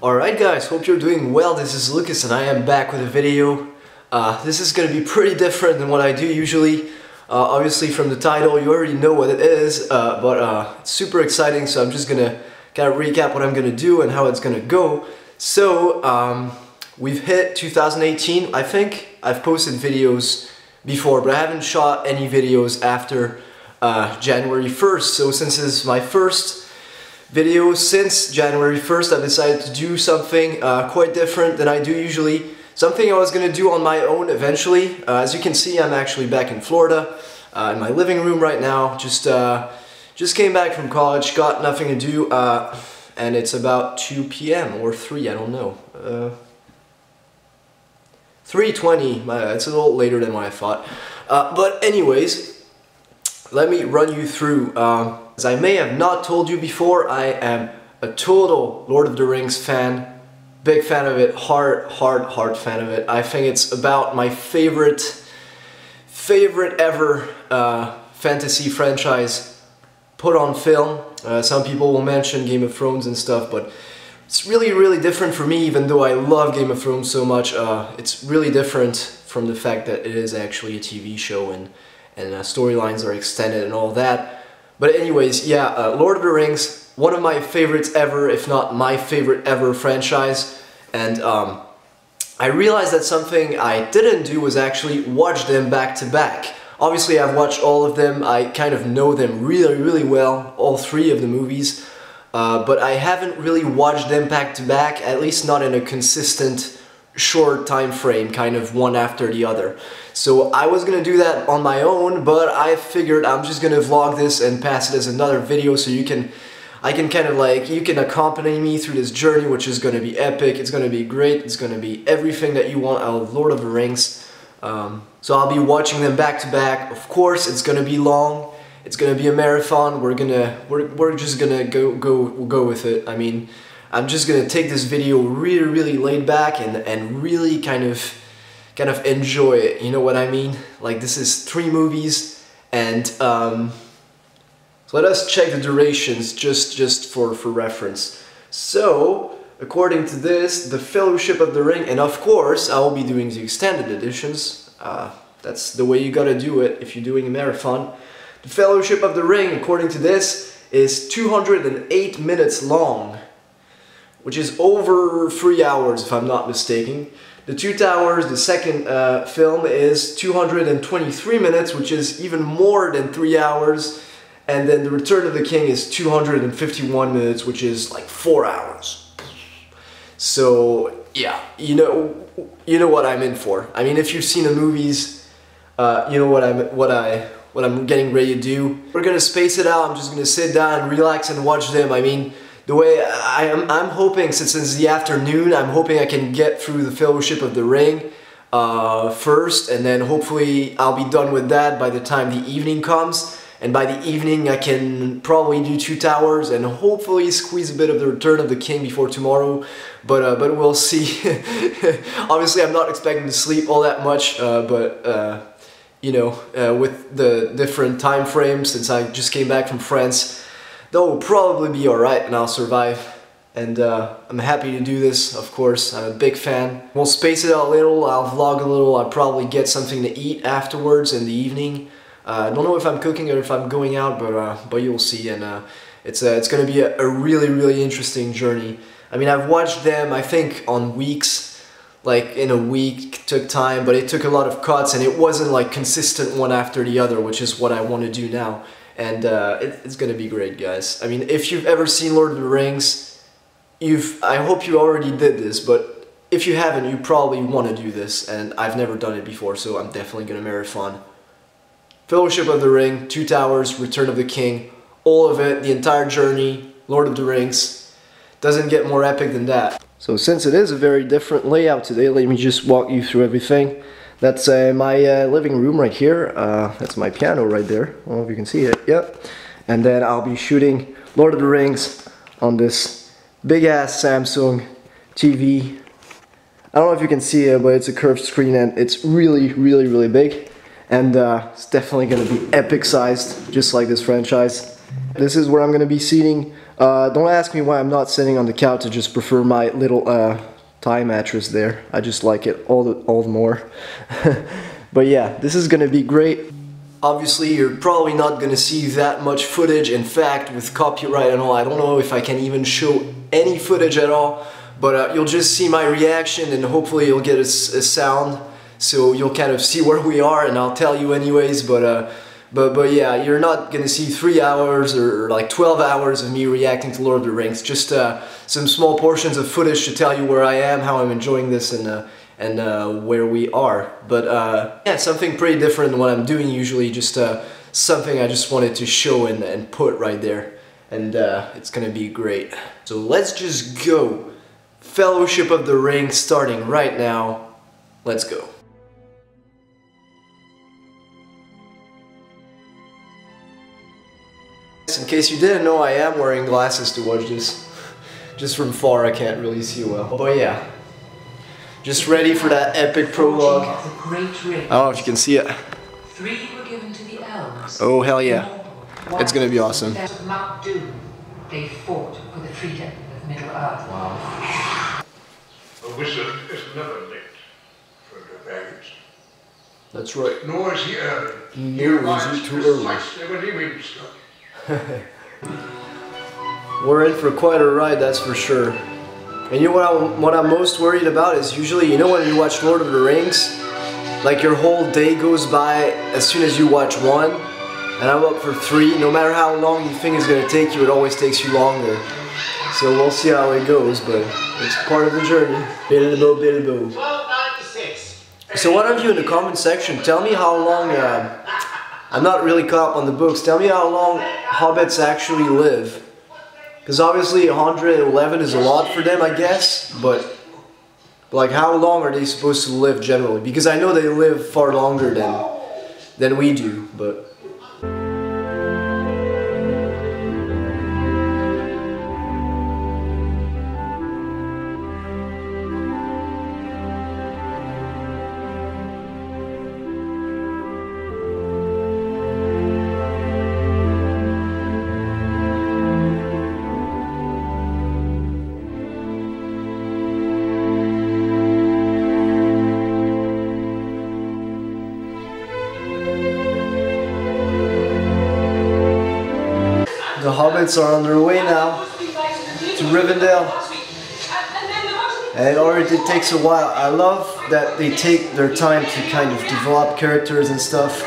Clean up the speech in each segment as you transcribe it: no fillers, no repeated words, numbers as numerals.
Alright guys, hope you're doing well. This is Lucas and I am back with a video. This is going to be pretty different than what I do usually. Obviously from the title you already know what it is, but it's super exciting, so I'm just going to kind of recap what I'm going to do and how it's going to go. So we've hit 2018, I think. I've posted videos before, but I haven't shot any videos after January 1st. So since this is my first video since January 1st, I've decided to do something quite different than I do usually. Something I was going to do on my own eventually. As you can see, I'm actually back in Florida, in my living room right now. Just came back from college, got nothing to do, and it's about 2 p.m. or 3, I don't know. 3:20, it's a little later than what I thought. But anyways, let me run you through. As I may have not told you before, I am a total Lord of the Rings fan. Big fan of it, hard fan of it. I think it's about my favorite ever fantasy franchise put on film. Some people will mention Game of Thrones and stuff, but it's really different for me, even though I love Game of Thrones so much. It's really different from the fact that it is actually a TV show and storylines are extended and all that. But anyways, yeah, Lord of the Rings, one of my favorites ever, if not my favorite ever franchise. And I realized that something I didn't do was actually watch them back to back. Obviously I've watched all of them, I kind of know them really well, all 3 of the movies. But I haven't really watched them back to back, at least not in a consistent short time frame, kind of one after the other. So I was gonna do that on my own, but I figured I'm just gonna vlog this and pass it as another video so you can accompany me through this journey, which is gonna be epic. It's gonna be great. It's gonna be everything that you want out of Lord of the Rings. So I'll be watching them back to back. Of course, it's gonna be long. It's gonna be a marathon. We're just gonna go with it. I mean, I'm just gonna take this video really laid back and really kind of enjoy it. You know what I mean? Like, this is 3 movies, and so let us check the durations just for reference. So according to this, the Fellowship of the Ring, and of course I will be doing the extended editions. That's the way you gotta do it if you're doing a marathon. The Fellowship of the Ring, according to this, is 208 minutes long, which is over 3 hours if I'm not mistaken. The Two Towers, the second film, is 223 minutes, which is even more than 3 hours. And then The Return of the King is 251 minutes, which is like 4 hours. So yeah, you know what I'm in for. I mean, if you've seen the movies, you know what I'm getting ready to do. We're gonna space it out. I'm just gonna sit down, relax, and watch them. I mean, the way I'm hoping, since it's the afternoon, I'm hoping I can get through the Fellowship of the Ring first, and then hopefully I'll be done with that by the time the evening comes. And by the evening I can probably do Two Towers and hopefully squeeze a bit of the Return of the King before tomorrow. But we'll see. Obviously I'm not expecting to sleep all that much, you know, with the different time frames, since I just came back from France, that will probably be alright and I'll survive. And I'm happy to do this, of course. I'm a big fan. We'll space it out a little, I'll vlog a little, I'll probably get something to eat afterwards in the evening. I don't know if I'm cooking or if I'm going out, but you'll see. And it's gonna be a really interesting journey. I mean, I've watched them, I think, on weeks. Like, in a week took time, but it took a lot of cuts, and it wasn't like consistent one after the other, which is what I want to do now. And it's gonna be great, guys. I mean, if you've ever seen Lord of the Rings, I hope you already did this, but if you haven't, you probably want to do this, and I've never done it before, so I'm definitely gonna marathon. Fellowship of the Ring, Two Towers, Return of the King, all of it, the entire journey, Lord of the Rings. Doesn't get more epic than that. So since it is a very different layout today, let me just walk you through everything. That's my living room right here. That's my piano right there. I don't know if you can see it. Yep. And then I'll be shooting Lord of the Rings on this big ass Samsung TV. I don't know if you can see it, but it's a curved screen and it's really big. And it's definitely going to be epic sized, just like this franchise. This is where I'm gonna be seating. Don't ask me why I'm not sitting on the couch. I just prefer my little thigh mattress there. I just like it all the more. But yeah, this is gonna be great. Obviously, you're probably not gonna see that much footage. In fact, with copyright and all, I don't know if I can even show any footage at all. But you'll just see my reaction, and hopefully you'll get a sound. So you'll kind of see where we are, and I'll tell you anyways. But yeah, you're not gonna see 3 hours or like 12 hours of me reacting to Lord of the Rings. Just some small portions of footage to tell you where I am, how I'm enjoying this, and where we are. But yeah, something pretty different than what I'm doing usually. Just something I just wanted to show and put right there, and it's gonna be great. So let's just go. Fellowship of the Ring starting right now. Let's go. In case you didn't know, I am wearing glasses to watch this. Just from far I can't really see well. But yeah, just ready for that epic prologue. I don't know if you can see it. 3 were given to the elves. Oh hell yeah. It's gonna be awesome. They fought for the freedom of Middle Earth. Wow. A wizard is never late for the baggage. That's right. Nor is he early. Neither is he too early. When he means so. We're in for quite a ride, that's for sure. And you know what I'm most worried about is usually, you know, when you watch Lord of the Rings, like your whole day goes by as soon as you watch one, and I'm up for 3. No matter how long you think it's gonna take you, it always takes you longer. So we'll see how it goes, but it's part of the journey. Bilbo, Bilbo. 1296. So one of you in the comment section, tell me how long, I'm not really caught up on the books, tell me how long hobbits actually live. Because obviously 111 is a lot for them, I guess, but like how long are they supposed to live generally? Because I know they live far longer than we do, but... The hobbits are on their way now to Rivendell, and it already takes a while. I love that they take their time to kind of develop characters and stuff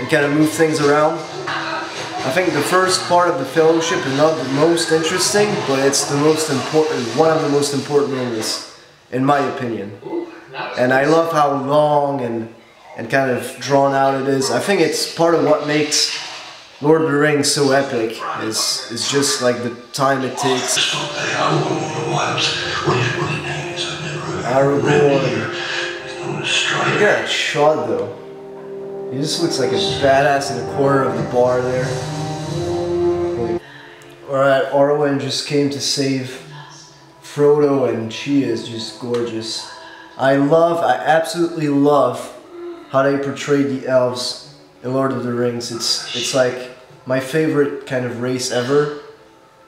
and kind of move things around. I think the first part of the Fellowship is not the most interesting, but it's the most important, one of the most important movies, in my opinion. And I love how long and kind of drawn out it is. I think it's part of what makes Lord of the Rings so epic, is just like the time it takes. Aragorn. Look at that shot though. He just looks like a badass in the corner of the bar there. Alright, Arwen just came to save Frodo, and she is just gorgeous. I absolutely love how they portrayed the elves in Lord of the Rings. It's like my favorite kind of race ever.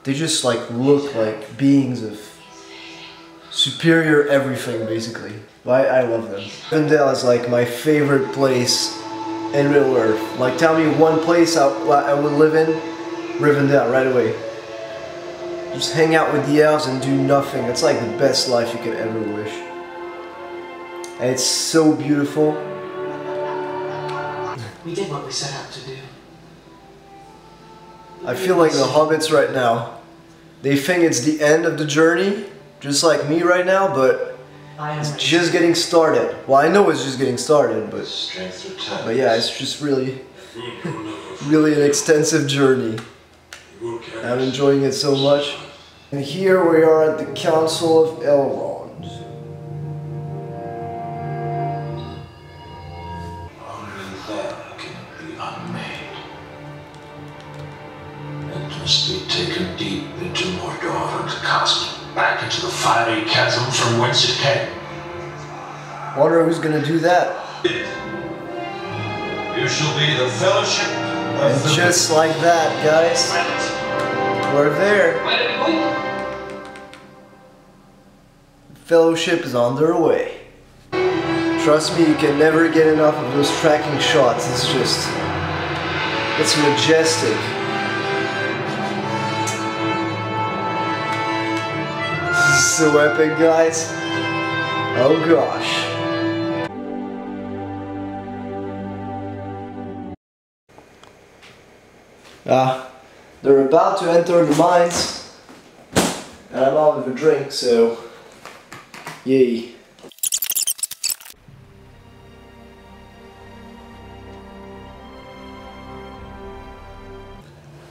They just like look like beings of superior everything, basically. I love them. Rivendell is like my favorite place in Middle Earth. Like, tell me one place I would live in, Rivendell right away. Just hang out with the elves and do nothing. It's like the best life you could ever wish. And it's so beautiful. We did what we set out to do. I feel like the hobbits right now, they think it's the end of the journey, just like me right now, but it's just getting started. Well, I know it's just getting started, but yeah, it's just really, really an extensive journey. I'm enjoying it so much. And here we are at the Council of Elrond. Must be taken deep into Mordor and cast back into the fiery chasm from whence it came. Wonder who's gonna do that. You shall be the Fellowship And just like that, guys, we're there. Fellowship is on their way. Trust me, you can never get enough of those tracking shots. It's majestic. This is so epic, guys. Oh gosh. They're about to enter the mines, and I'm out of a drink, so yay.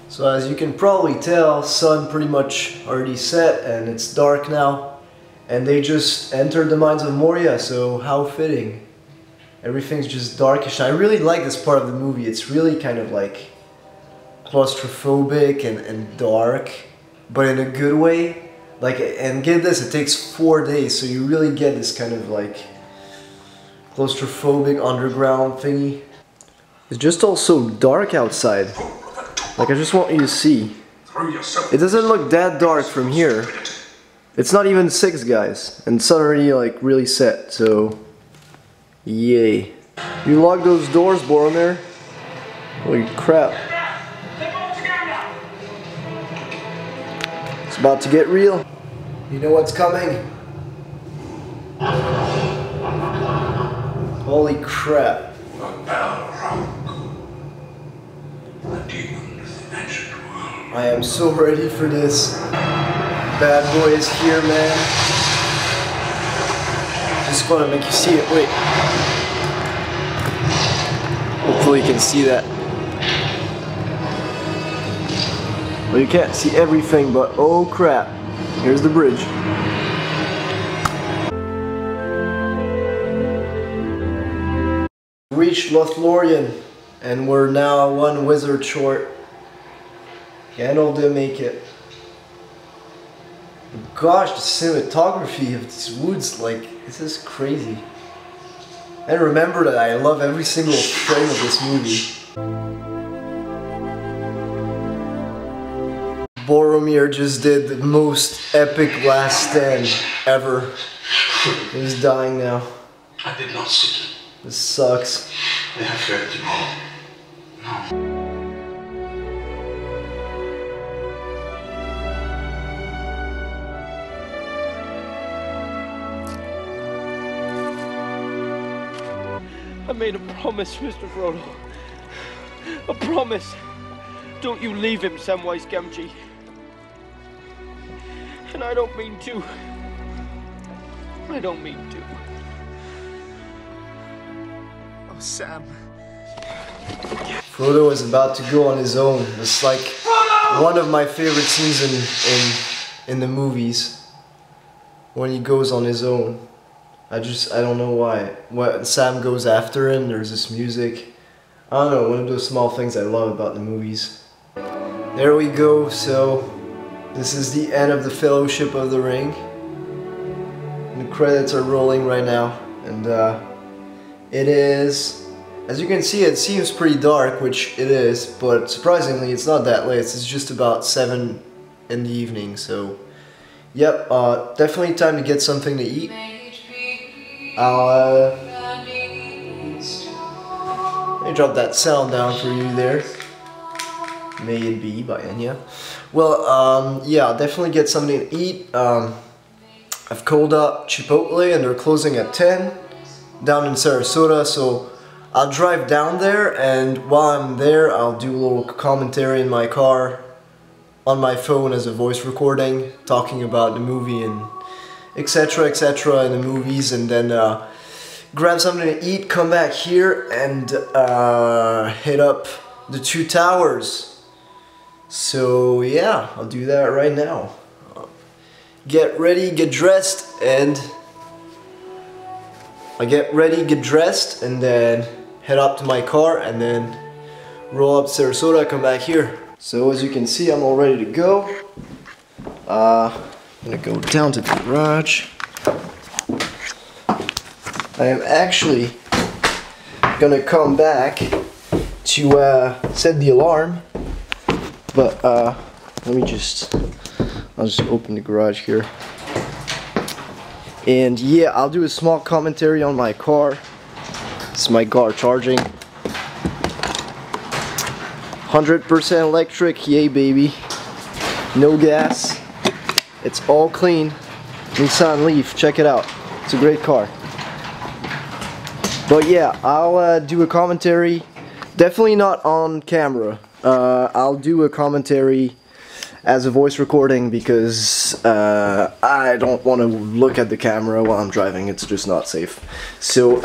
So as you can probably tell, sun pretty much already set and it's dark now, and they just entered the Mines of Moria, so how fitting. Everything's just darkish. I really like this part of the movie. It's really kind of like claustrophobic and dark, but in a good way. Like, and get this, it takes 4 days, so you really get this kind of like claustrophobic underground thingy. It's just also dark outside. Like, I just want you to see. It doesn't look that dark from here. It's not even 6, guys, and it's already like really set, so yay. You lock those doors, Boromir? Holy crap. It's about to get real. You know what's coming? Holy crap. I am so ready for this. Bad boy is here, man. Just gonna make you see it. Wait. Hopefully you can see that. Well, you can't see everything, but oh crap. Here's the bridge. Reached Lorien, and we're now 1 wizard short. Gandalf didn't make it. Gosh, the cinematography of these woods, like, this is crazy. And remember that I love every single frame of this movie. Boromir just did the most epic last stand ever. He's dying now. I did not see them. This sucks. They have fed you all. No. I made a promise, Mr. Frodo. A promise. Don't you leave him, Samwise Gamgee. And I don't mean to. I don't mean to. Oh, Sam. Frodo is about to go on his own. It's like one of my favorite scenes in the movies. When he goes on his own. I don't know why. When Sam goes after him, there's this music. I don't know, one of those small things I love about the movies. There we go, so this is the end of the Fellowship of the Ring. The credits are rolling right now, and it is, as you can see, it seems pretty dark, which it is, but surprisingly it's not that late. It's just about 7 in the evening, so yep, definitely time to get something to eat. Let me drop that sound down for you there. May It Be by Enya. Well, yeah, I'll definitely get something to eat. I've called up Chipotle and they're closing at 10 down in Sarasota, so I'll drive down there, and while I'm there I'll do a little commentary in my car on my phone as a voice recording, talking about the movie and etc in the movies, and then grab something to eat, come back here and hit up the 2 towers. So yeah, I'll do that right now. Get ready, get dressed, and I get ready, get dressed, and then head up to my car, and then roll up to Sarasota, come back here. So as you can see, I'm all ready to go. I'm gonna go down to the garage. I am actually gonna come back to set the alarm. But let me just, I'll just open the garage here. And yeah, I'll do a small commentary on my car. It's my car charging. 100% electric, yay baby. No gas. It's all clean. Nissan Leaf, check it out. It's a great car. But yeah, I'll do a commentary. Definitely not on camera. I'll do a commentary as a voice recording because I don't want to look at the camera while I'm driving. It's just not safe. So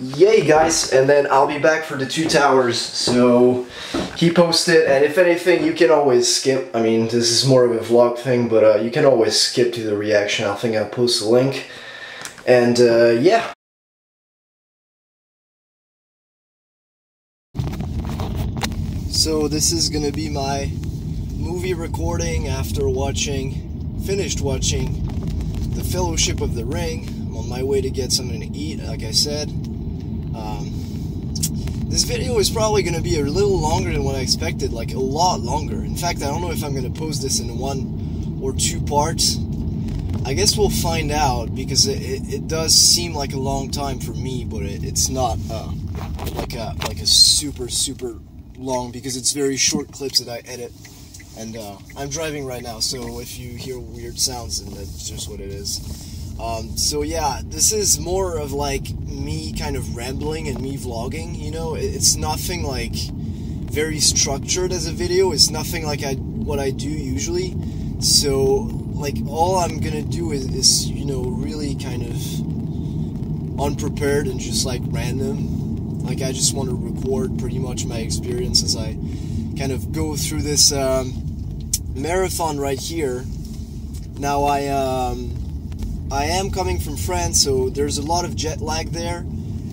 yay guys, and then I'll be back for the 2 towers, so keep posted. And if anything, you can always skip. I mean, this is more of a vlog thing, but you can always skip to the reaction. I think I'll post a link. And yeah. So this is gonna be my movie recording after finished watching The Fellowship of the Ring. I'm on my way to get something to eat, like I said. This video is probably going to be a little longer than what I expected, like a lot longer. In fact, I don't know if I'm going to post this in 1 or 2 parts. I guess we'll find out, because it does seem like a long time for me, but it's not like a super long, because it's very short clips that I edit. And I'm driving right now, so if you hear weird sounds, then that's just what it is. So yeah, this is more of like me kind of rambling and me vlogging, you know. It's nothing like very structured as a video. It's nothing like what I do usually. So like all I'm gonna do is you know, really kind of unprepared and just like random. Like I just want to record pretty much my experience as I kind of go through this marathon right here. Now I am coming from France, so there's a lot of jet lag there,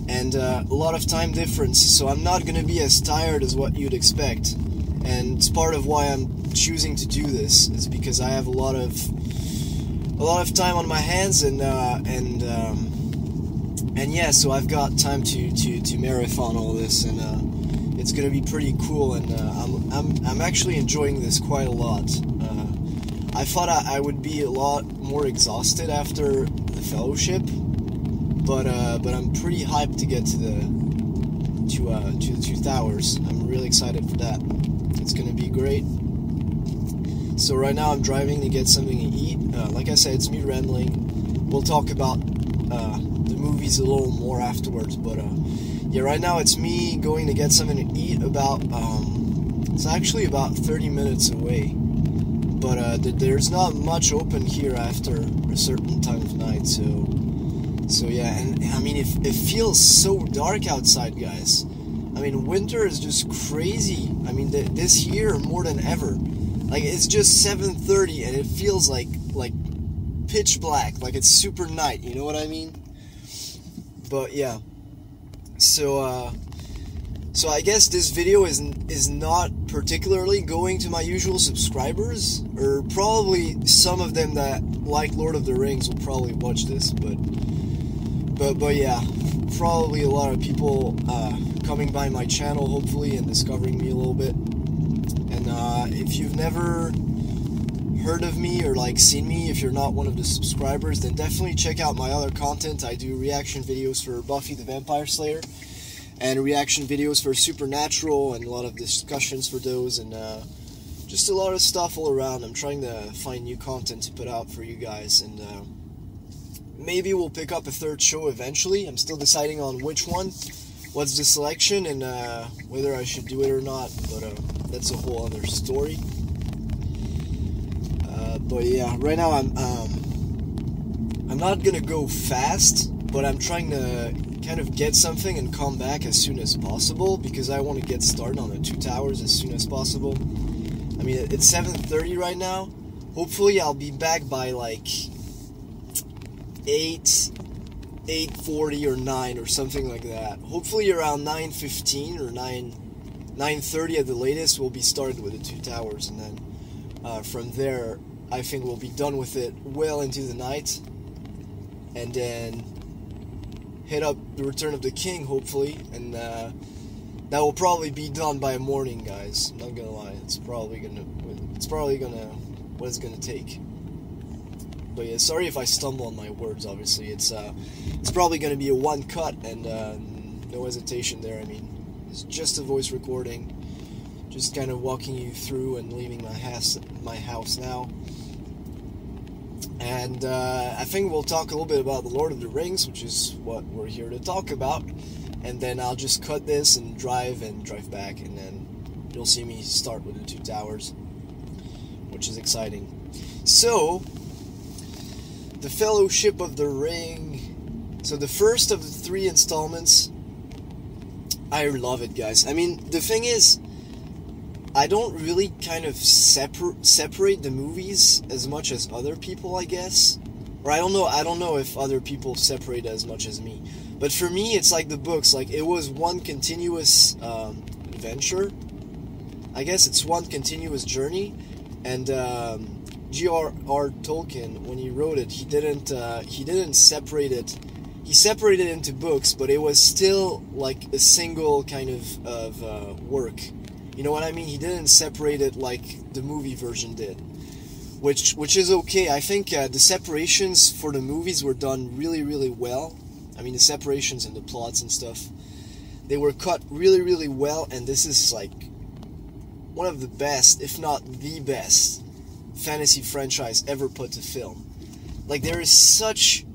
and a lot of time difference, so I'm not going to be as tired as what you'd expect. And it's part of why I'm choosing to do this, is because I have a lot of time on my hands, and yeah, so I've got time to marathon all this, and it's going to be pretty cool, and I'm actually enjoying this quite a lot. I thought I would be a lot more exhausted after the Fellowship, but I'm pretty hyped to get to the 2 towers. I'm really excited for that. It's gonna be great. So right now I'm driving to get something to eat. Like I said, it's me rambling. We'll talk about the movies a little more afterwards, but yeah, right now it's me going to get something to eat. It's actually about 30 minutes away. But there's not much open here after a certain time of night, so yeah, and I mean, it feels so dark outside, guys. I mean, winter is just crazy. I mean, this year more than ever. Like, it's just 7:30 and it feels like pitch black, like it's super night, you know what I mean? But yeah, so I guess this video is not particularly going to my usual subscribers, or probably some of them that like Lord of the Rings will probably watch this, but yeah, probably a lot of people coming by my channel, hopefully, and discovering me a little bit. And if you've never heard of me or like seen me, if you're not one of the subscribers, then definitely check out my other content. I do reaction videos for Buffy the Vampire Slayer, and reaction videos for Supernatural, and a lot of discussions for those, and just a lot of stuff all around. I'm trying to find new content to put out for you guys, and maybe we'll pick up a 3rd show eventually. I'm still deciding on which one, what's the selection, and whether I should do it or not, but that's a whole other story. But yeah, right now I'm not gonna go fast, but I'm trying to kind of get something and come back as soon as possible, because I want to get started on the 2 towers as soon as possible. I mean, it's 7:30 right now. Hopefully I'll be back by like 8:40 or 9 or something like that. Hopefully around 9:15 or 9:30 at the latest we'll be started with the 2 towers, and then from there I think we'll be done with it well into the night, and then hit up the Return of the King, hopefully, and that will probably be done by morning, guys. I'm not gonna lie, it's probably gonna what it's gonna take. But yeah, sorry if I stumble on my words. Obviously, it's probably gonna be a one cut, and no hesitation there. I mean, it's just a voice recording, just kind of walking you through and leaving my house now. And I think we'll talk a little bit about the Lord of the Rings, which is what we're here to talk about. And then I'll just cut this and drive back, and then you'll see me start with the Two Towers, which is exciting. So, the Fellowship of the Ring. So the first of the 3 installments, I love it, guys. I mean, the thing is, I don't really kind of separate the movies as much as other people, I guess. Or I don't know if other people separate as much as me. But for me, it's like the books. Like, it was one continuous adventure. I guess it's one continuous journey. And J.R.R. Tolkien, when he wrote it, he didn't separate it. He separated it into books, but it was still like a single kind of work. You know what I mean? He didn't separate it like the movie version did, which is okay. I think the separations for the movies were done really, really well. I mean, the separations and the plots and stuff, they were cut really, really well, and this is like one of the best, if not the best, fantasy franchise ever put to film. Like, there is such,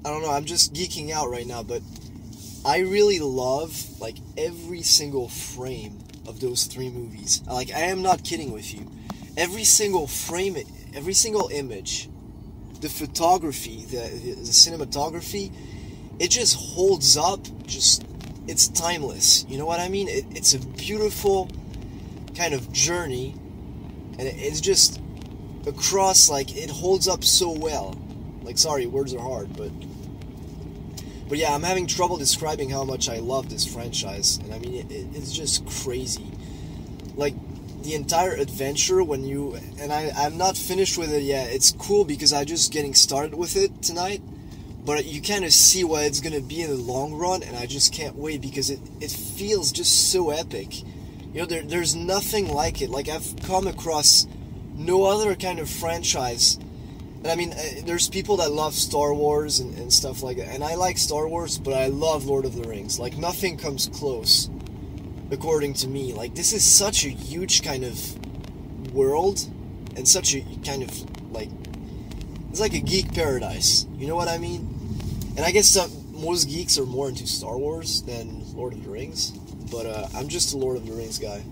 I don't know, I'm just geeking out right now, but I really love, like, every single frame of those 3 movies. Like, I am not kidding with you. Every single frame, every single image, the photography, the cinematography, it just holds up. Just, it's timeless. You know what I mean? It's a beautiful kind of journey, and it's just across, like, it holds up so well. Like, sorry, words are hard, but yeah, I'm having trouble describing how much I love this franchise, and I mean, it's just crazy. Like, the entire adventure, when you, and I'm not finished with it yet. It's cool because I'm just getting started with it tonight, but you kind of see what it's going to be in the long run, and I just can't wait because it feels just so epic. You know, there's nothing like it. Like, I've come across no other kind of franchise. And I mean, there's people that love Star Wars and stuff like that. And I like Star Wars, but I love Lord of the Rings. Like, nothing comes close, according to me. Like, this is such a huge kind of world, and such a kind of, like, it's like a geek paradise. You know what I mean? And I guess most geeks are more into Star Wars than Lord of the Rings. But I'm just a Lord of the Rings guy.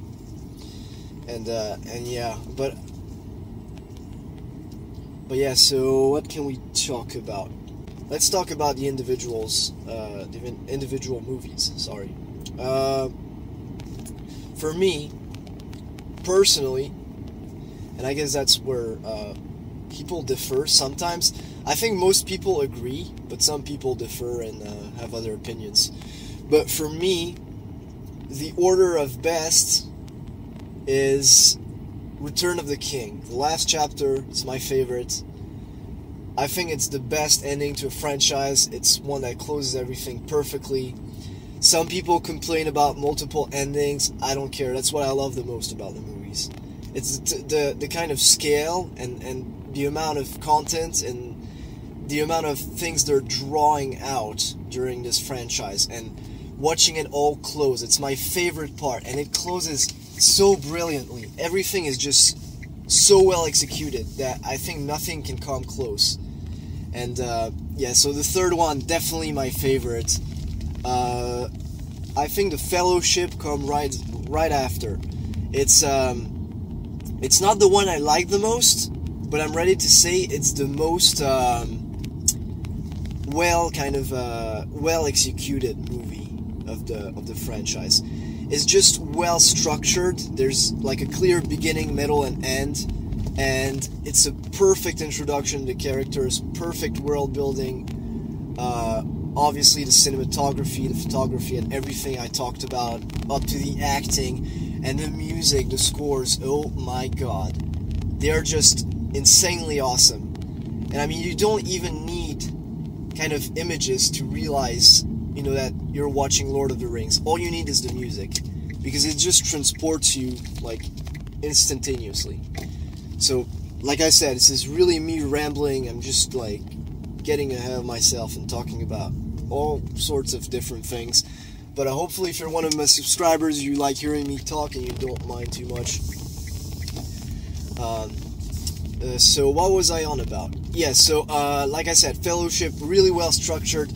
And yeah, but yeah, so what can we talk about? Let's talk about the individuals, the individual movies, sorry. For me, personally, and I guess that's where people differ sometimes. I think most people agree, but some people differ and have other opinions. But for me, the order of best is Return of the King. The last chapter is my favorite. I think it's the best ending to a franchise. It's one that closes everything perfectly. Some people complain about multiple endings. I don't care. That's what I love the most about the movies. It's the kind of scale and the amount of content and the amount of things they're drawing out during this franchise and watching it all close. It's my favorite part, and it closes so brilliantly. Everything is just so well executed that I think nothing can come close. And yeah, so the third one, definitely my favorite. I think the Fellowship come right after. It's not the one I like the most, but I'm ready to say it's the most well executed movie of the franchise. It's just well structured. There's like a clear beginning, middle, and end, and it's a perfect introduction to characters, perfect world building. Obviously, the cinematography, the photography, and everything I talked about, up to the acting and the music, the scores. Oh my god, they're just insanely awesome. And I mean, you don't even need kind of images to realize you know, that you're watching Lord of the Rings. All you need is the music, because it just transports you, like, instantaneously. So, like I said, this is really me rambling. I'm just, like, getting ahead of myself and talking about all sorts of different things. But hopefully, if you're one of my subscribers, you like hearing me talk and you don't mind too much. So what was I on about? Yeah, so like I said, Fellowship, really well structured.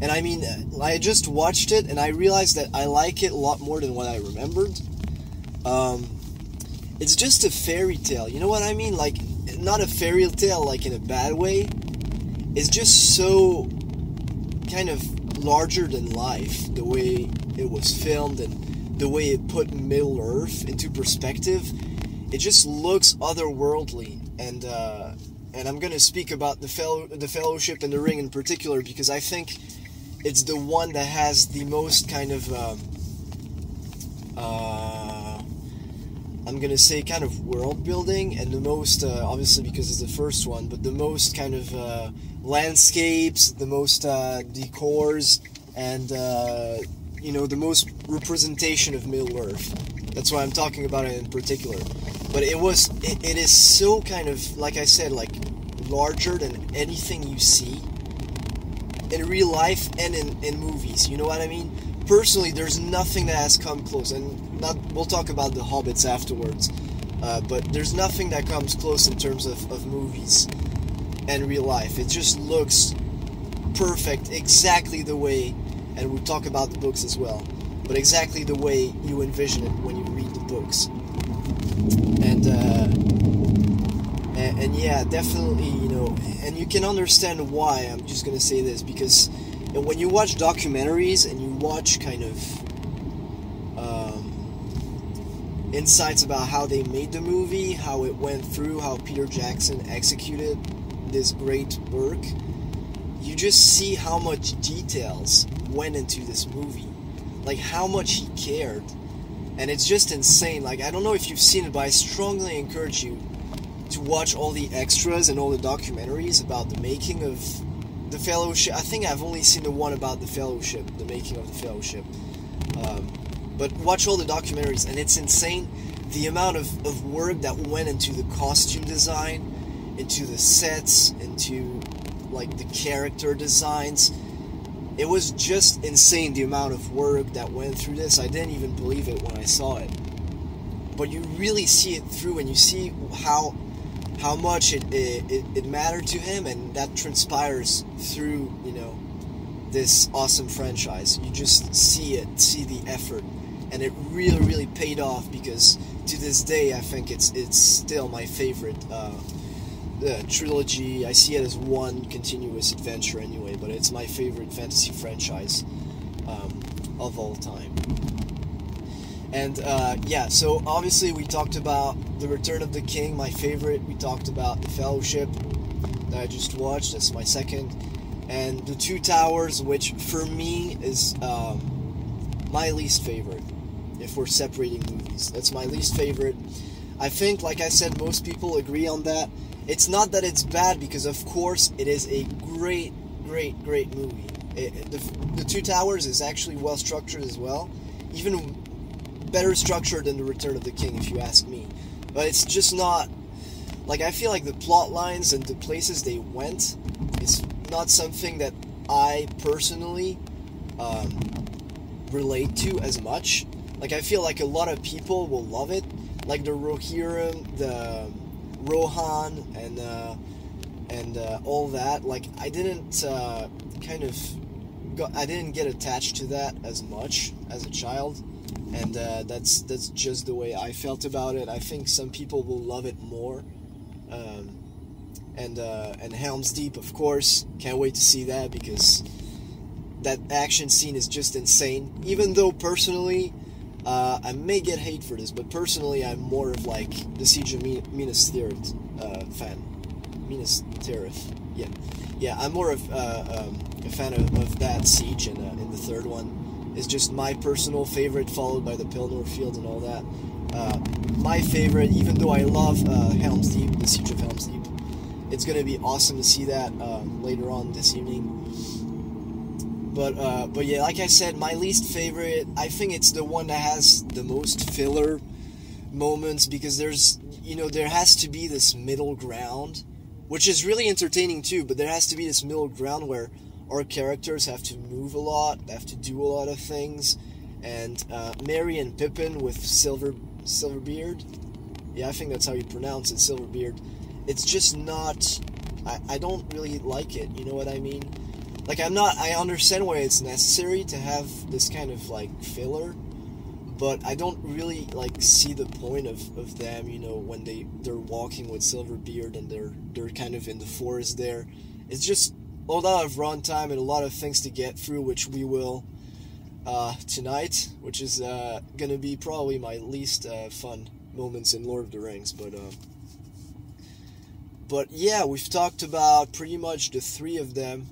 And I mean, I just watched it and I realized that I like it a lot more than what I remembered. It's just a fairy tale, you know what I mean? Like, not a fairy tale like in a bad way. It's just so kind of larger than life, the way it was filmed and the way it put Middle Earth into perspective. It just looks otherworldly, and I'm gonna speak about the Fellowship and the Ring in particular because I think it's the one that has the most kind of I'm gonna say kind of world building, and the most obviously because it's the first one, but the most kind of landscapes, the most decors, and you know, the most representation of Middle Earth. That's why I'm talking about it in particular. But it is so kind of, like I said, like larger than anything you see in real life and in movies. You know what I mean? Personally, there's nothing that has come close, and we'll talk about the Hobbits afterwards. But there's nothing that comes close in terms of movies and real life. It just looks perfect, exactly the way, and we'll talk about the books as well, but exactly the way you envision it when you read the books. And yeah, definitely, you know, and you can understand why. I'm just gonna say this because when you watch documentaries and you watch kind of insights about how they made the movie, how it went through, how Peter Jackson executed this great work, you just see how much details went into this movie, like how much he cared. And it's just insane. Like, I don't know if you've seen it, but I strongly encourage you to watch all the extras and all the documentaries about the making of the Fellowship. I think I've only seen the one about the Fellowship, the making of the Fellowship. But watch all the documentaries, and it's insane the amount of work that went into the costume design, into the sets, into, like, the character designs. It was just insane, the amount of work that went through this. I didn't even believe it when I saw it. But you really see it through, and you see how much it mattered to him, and that transpires through, you know, this awesome franchise. You just see it, see the effort, and it really, really paid off, because to this day, I think it's still my favorite trilogy. I see it as one continuous adventure anyway, but it's my favorite fantasy franchise of all time. And yeah, so obviously we talked about The Return of the King, my favorite. We talked about The Fellowship that I just watched, that's my second. And The Two Towers, which for me is my least favorite, if we're separating movies. That's my least favorite. I think, like I said, most people agree on that. It's not that it's bad, because of course it is a great, great, great movie. The Two Towers is actually well structured as well, even better structured than The Return of the King, if you ask me. But it's just not, like, I feel like the plot lines and the places they went is not something that I personally relate to as much. Like, I feel like a lot of people will love it, like the Rohirrim, the Rohan, and all that. Like, I didn't I didn't get attached to that as much as a child, and that's just the way I felt about it. I think some people will love it more. And Helm's Deep, of course, can't wait to see that, because that action scene is just insane. Even though personally, I may get hate for this, but personally I'm more of like the Siege of Minas Tirith fan. Minas Tirith, yeah. I'm more of a fan of that siege, and in the third one is just my personal favorite, followed by the Pelennor Field and all that. My favorite, even though I love Helm's Deep, the Siege of Helm's Deep. It's gonna be awesome to see that later on this evening. But yeah, like I said, my least favorite, I think it's the one that has the most filler moments, because there's, you know, there has to be this middle ground, which is really entertaining too, but there has to be this middle ground where our characters have to move a lot, they have to do a lot of things, and Merry and Pippin with Silverbeard, yeah, I think that's how you pronounce it, Silverbeard, it's just not, I don't really like it, you know what I mean? Like, I understand why it's necessary to have this kind of, like, filler, but I don't really, like, see the point of them, you know, when they're walking with Silverbeard and they're kind of in the forest there. It's just a lot of runtime and a lot of things to get through, which we will tonight, which is gonna be probably my least fun moments in Lord of the Rings, but yeah, we've talked about pretty much the three of them.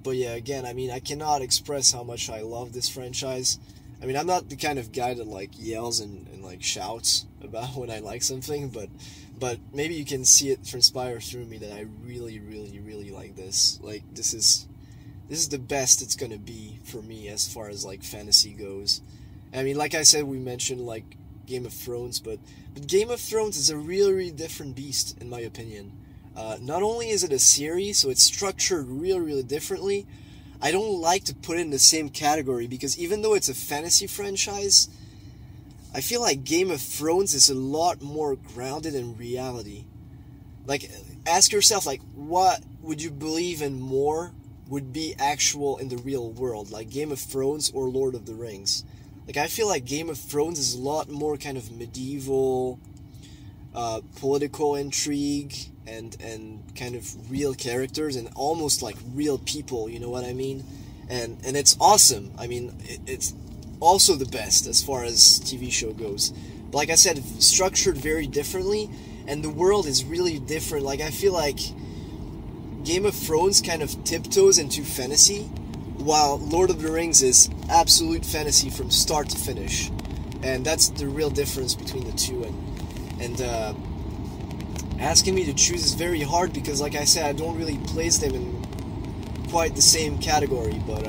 But yeah, again, I mean, I cannot express how much I love this franchise. I mean, I'm not the kind of guy that, like, yells and like, shouts about when I like something, but maybe you can see it transpire through me that I really, really, really like this. Like, this is the best it's gonna be for me as far as, like, fantasy goes. I mean, like I said, we mentioned, like, Game of Thrones, but Game of Thrones is a really, really different beast, in my opinion. Not only is it a series, so it's structured really, really differently, I don't like to put it in the same category, because even though it's a fantasy franchise, I feel like Game of Thrones is a lot more grounded in reality. Like, ask yourself, like, what would you believe in more would be actual in the real world, like Game of Thrones or Lord of the Rings? Like, I feel like Game of Thrones is a lot more kind of medieval, political intrigue, and kind of real characters, and almost like real people, you know what I mean? And it's awesome. I mean, it's also the best as far as TV show goes. But like I said, structured very differently, and the world is really different. Like, I feel like Game of Thrones kind of tiptoes into fantasy, while Lord of the Rings is absolute fantasy from start to finish. And that's the real difference between the two. And asking me to choose is very hard, because, like I said, I don't really place them in quite the same category, but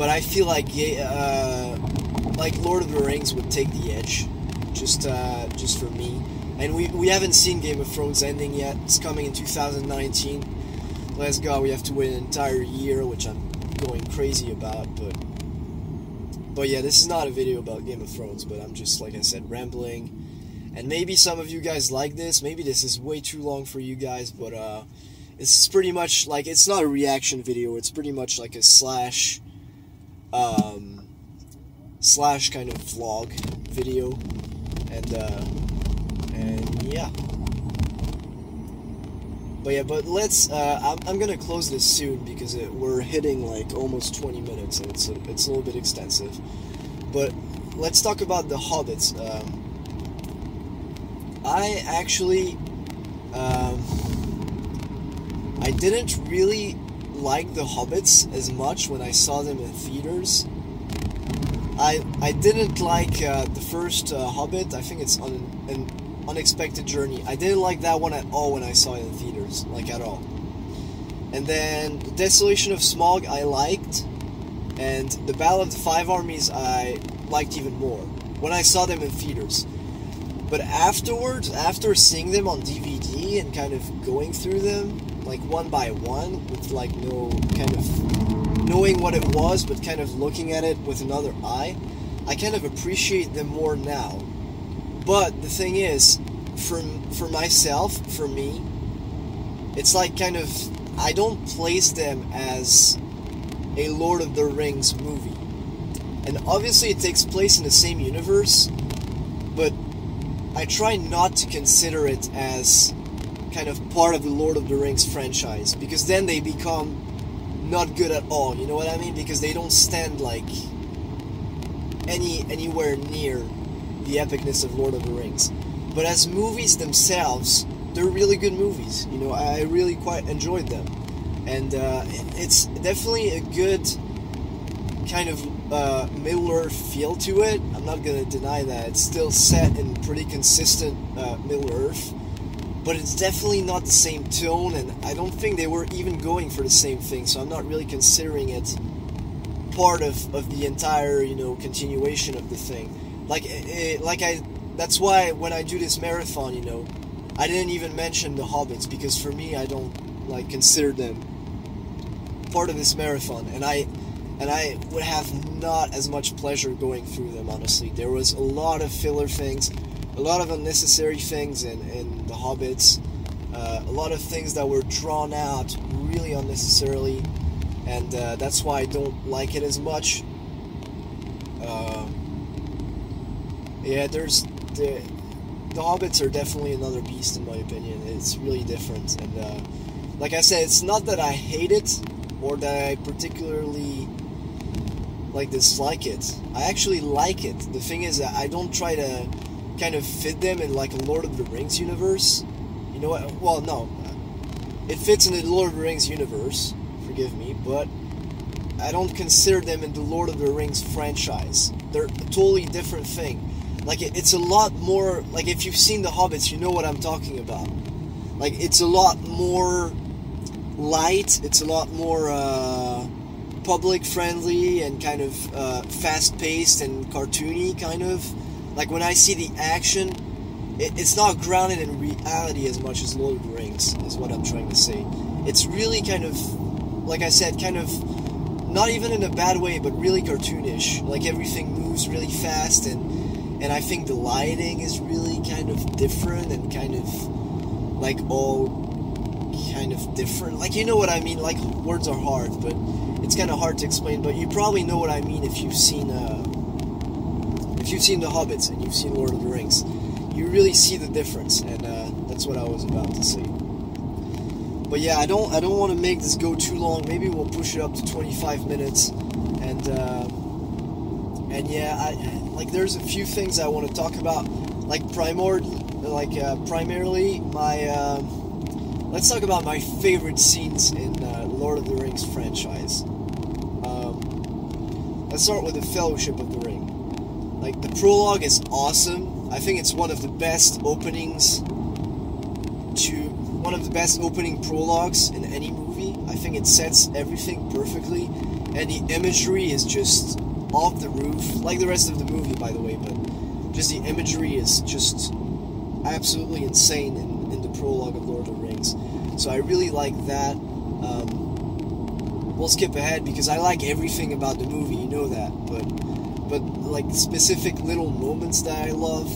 I feel like Lord of the Rings would take the edge, just for me. And we haven't seen Game of Thrones ending yet. It's coming in 2019. Let's go. We have to wait an entire year, which I'm going crazy about. But yeah, this is not a video about Game of Thrones, but I'm just, like I said, rambling. And maybe some of you guys like this. Maybe this is way too long for you guys, but it's pretty much like, it's not a reaction video. It's pretty much like a slash kind of vlog video, and yeah. But let's. I'm gonna close this soon, because we're hitting like almost 20 minutes, and it's a little bit extensive. But let's talk about the Hobbits. I actually, I didn't really like the Hobbits as much when I saw them in theaters. I didn't like the first Hobbit. I think it's an Unexpected Journey. I didn't like that one at all when I saw it in theaters, like at all. And then Desolation of Smaug I liked, and the Battle of the Five Armies I liked even more when I saw them in theaters. But afterwards, after seeing them on DVD and kind of going through them, like one by one, with like no kind of knowing what it was, but kind of looking at it with another eye, I kind of appreciate them more now. But the thing is, for myself, for me, it's like kind of, I don't place them as a Lord of the Rings movie. And obviously it takes place in the same universe, but I try not to consider it as kind of part of the Lord of the Rings franchise, because then they become not good at all, you know what I mean? Because they don't stand like anywhere near the epicness of Lord of the Rings. But as movies themselves, they're really good movies, you know, I really quite enjoyed them. And it's definitely a good kind of Middle-earth feel to it. I'm not gonna deny that. It's still set in pretty consistent Middle-earth. but it's definitely not the same tone, and I don't think they were even going for the same thing, so I'm not really considering it part of the entire, you know, continuation of the thing. That's why when I do this marathon, you know, I didn't even mention the Hobbits, because for me, I don't, like, consider them part of this marathon, and I would have not as much pleasure going through them, honestly. There was a lot of filler things, a lot of unnecessary things in the Hobbits, a lot of things that were drawn out really unnecessarily, and that's why I don't like it as much. Yeah, the Hobbits are definitely another beast in my opinion. It's really different, and like I said, it's not that I hate it or that I particularly like dislike it. I actually like it. The thing is that I don't try to kind of fit them in like a Lord of the Rings universe. You know what? Well, no, it fits in the Lord of the Rings universe. Forgive me, but I don't consider them in the Lord of the Rings franchise. They're a totally different thing. Like, it's a lot more, like, if you've seen the Hobbits, you know what I'm talking about. Like, it's a lot more light, it's a lot more public-friendly and kind of fast-paced and cartoony, kind of. Like, when I see the action, it's not grounded in reality as much as Lord of the Rings, is what I'm trying to say. It's really kind of, like I said, kind of, not even in a bad way, but really cartoonish. Like, everything moves really fast, and I think the lighting is really kind of different and kind of, like, all kind of different. Like, you know what I mean? Like, words are hard, but it's kind of hard to explain, but you probably know what I mean if you've seen The Hobbits and you've seen Lord of the Rings. You really see the difference, and that's what I was about to say. But yeah, I don't want to make this go too long. Maybe we'll push it up to 25 minutes, and yeah, like, there's a few things I want to talk about. Like, primarily my let's talk about my favorite scenes in Lord of the Rings franchise. Let's start with the Fellowship of the Ring. Like, the prologue is awesome. I think it's one of the best opening prologues in any movie. I think it sets everything perfectly, and the imagery is just off the roof, like the rest of the movie, by the way, but just the imagery is just absolutely insane in the prologue of Lord of the Rings. So I really like that. We'll skip ahead because I like everything about the movie, you know that, but like specific little moments that I love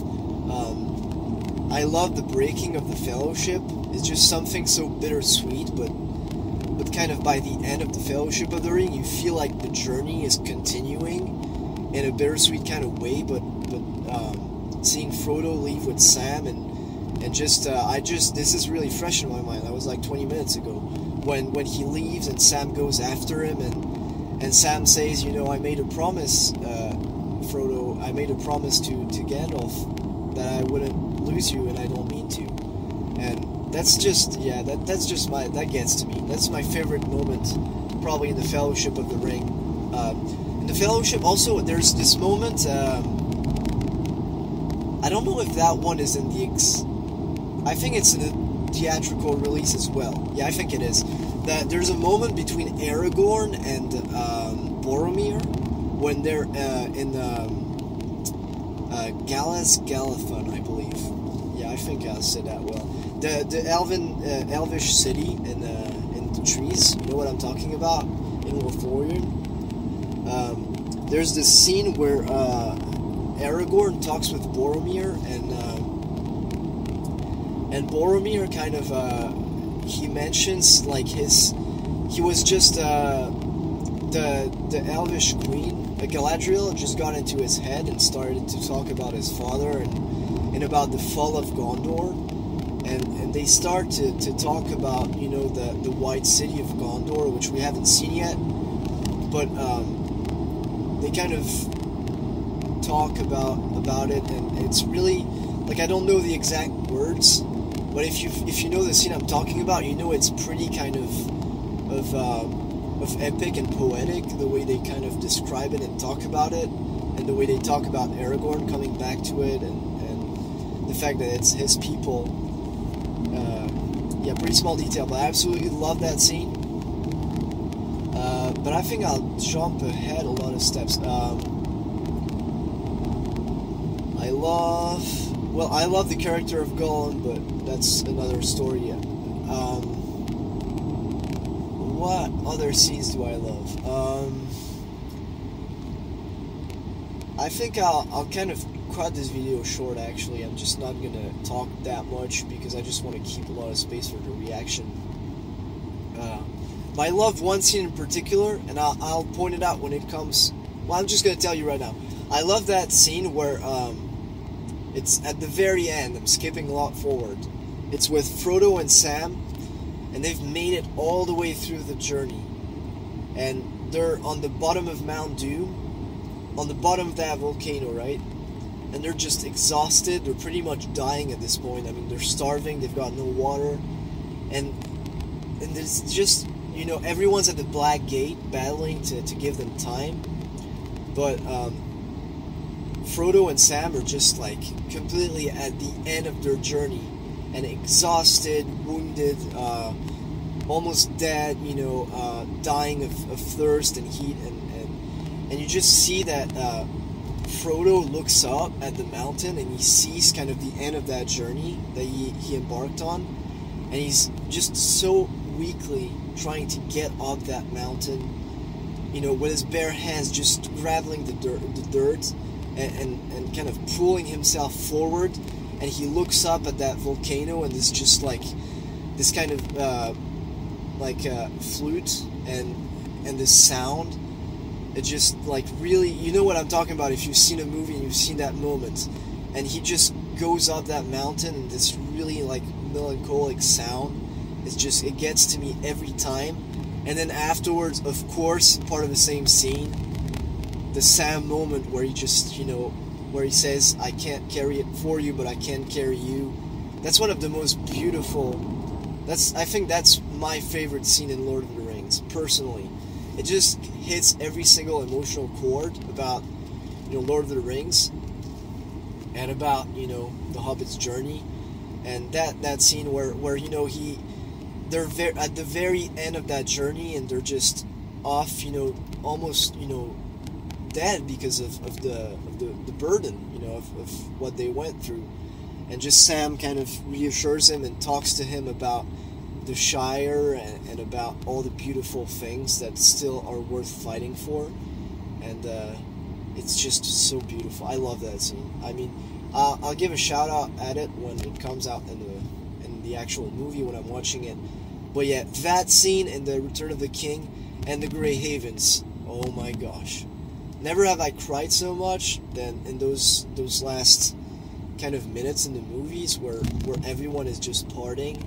the breaking of the Fellowship. It's just something so bittersweet, but kind of by the end of the Fellowship of the Ring, you feel like the journey is continuing in a bittersweet kind of way, but seeing Frodo leave with Sam and just this is really fresh in my mind. That was like 20 minutes ago when he leaves and Sam goes after him, and Sam says, you know, I made a promise, Frodo, I made a promise to Gandalf that I wouldn't lose you, and I don't mean to. And that's just, yeah, that gets to me. That's my favorite moment, probably in the Fellowship of the Ring. In the Fellowship, also, there's this moment, I don't know if that one is in the I think it's in the theatrical release as well. Yeah, I think it is. That there's a moment between Aragorn and Boromir when they're in Galathon, I believe. Yeah, I think I said that well. The elvish city in the trees. You know what I'm talking about? In Lorien. There's this scene where Aragorn talks with Boromir, and Boromir kind of he mentions like he was just the elvish queen, Galadriel, just got into his head and started to talk about his father and about the fall of Gondor, and they start to talk about, you know, the white city of Gondor, which we haven't seen yet, but they kind of talk about it, and it's really, like, I don't know the exact words, but if you know the scene I'm talking about, you know it's pretty kind of epic and poetic, the way they kind of describe it and talk about it, and the way they talk about Aragorn coming back to it, and the fact that it's his people. Yeah, pretty small detail, but I absolutely love that scene. But I think I'll jump ahead a lot of steps. I love the character of Gollum, but that's another story. Yeah. What other scenes do I love? I think I'll kind of cut this video short. Actually, I'm just not gonna talk that much because I just want to keep a lot of space for the reaction. But I love one scene in particular, and I'll point it out when it comes. Well, I'm just gonna tell you right now. I love that scene where it's at the very end. I'm skipping a lot forward. It's with Frodo and Sam, and they've made it all the way through the journey, and they're on the bottom of Mount Doom, on the bottom of that volcano, right? And they're just exhausted. They're pretty much dying at this point. I mean, they're starving. They've got no water, and there's just, you know, everyone's at the Black Gate battling to give them time, but Frodo and Sam are just like completely at the end of their journey and exhausted, wounded, almost dead, you know, dying of thirst and heat, and you just see that Frodo looks up at the mountain and he sees kind of the end of that journey that he embarked on, and he's just so weakly trying to get up that mountain, you know, with his bare hands just grabbing the dirt and kind of pulling himself forward, and he looks up at that volcano, and there's just like this kind of flute and this sound. It just like really, you know what I'm talking about if you've seen a movie and you've seen that moment, and he just goes up that mountain, and this really like melancholic sound, it gets to me every time. And then afterwards, of course, part of the same scene, the Sam moment where he just, you know, where he says, I can't carry it for you, but I can carry you. That's one of the most beautiful, I think that's my favorite scene in Lord of the Rings, personally. It just hits every single emotional chord about, you know, Lord of the Rings, and about, you know, the Hobbit's journey, and that scene where you know, they're at the very end of that journey, and they're just off, you know, almost, you know, dead because of the burden, you know, of what they went through. And just Sam kind of reassures him and talks to him about the Shire and about all the beautiful things that still are worth fighting for. And it's just so beautiful. I love that scene. I mean, I'll give a shout out at it when it comes out in the actual movie, when I'm watching it. But yeah, that scene in the Return of the King and the Grey Havens, oh my gosh. Never have I cried so much than in those last kind of minutes in the movies where everyone is just partying,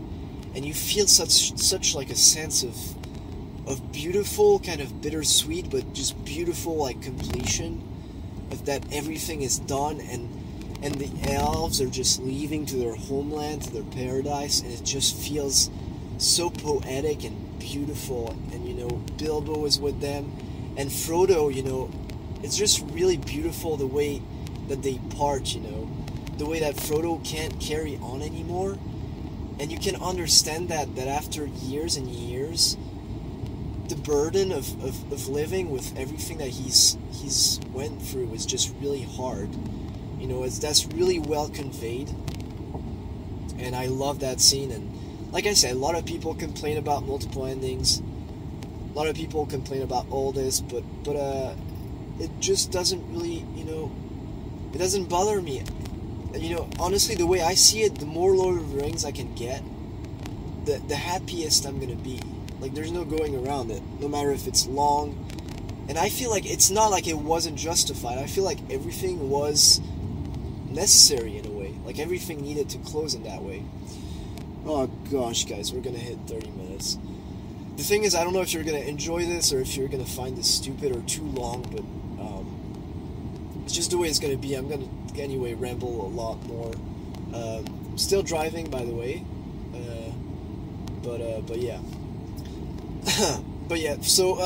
and you feel such like a sense of beautiful, kind of bittersweet, but just beautiful like completion of that everything is done, and the elves are just leaving to their homeland, to their paradise, and it just feels so poetic and beautiful. And you know, Bilbo is with them, and Frodo, you know, it's just really beautiful the way that they part, you know, the way that Frodo can't carry on anymore, and you can understand that after years and years, the burden of living with everything that he's went through is just really hard, you know. That's really well conveyed, and I love that scene. And like I said, a lot of people complain about multiple endings, a lot of people complain about all this, but it just doesn't really, you know, it doesn't bother me. You know, honestly, the way I see it, the more Lord of the Rings I can get, the happiest I'm gonna be. Like, there's no going around it, no matter if it's long. And I feel like it's not like it wasn't justified. I feel like everything was necessary in a way. Like, everything needed to close in that way. Oh gosh, guys, we're gonna hit 30 minutes. The thing is, I don't know if you're gonna enjoy this or if you're gonna find this stupid or too long, but it's just the way it's gonna be. I'm gonna anyway ramble a lot more. I'm still driving, by the way, but yeah. But yeah, so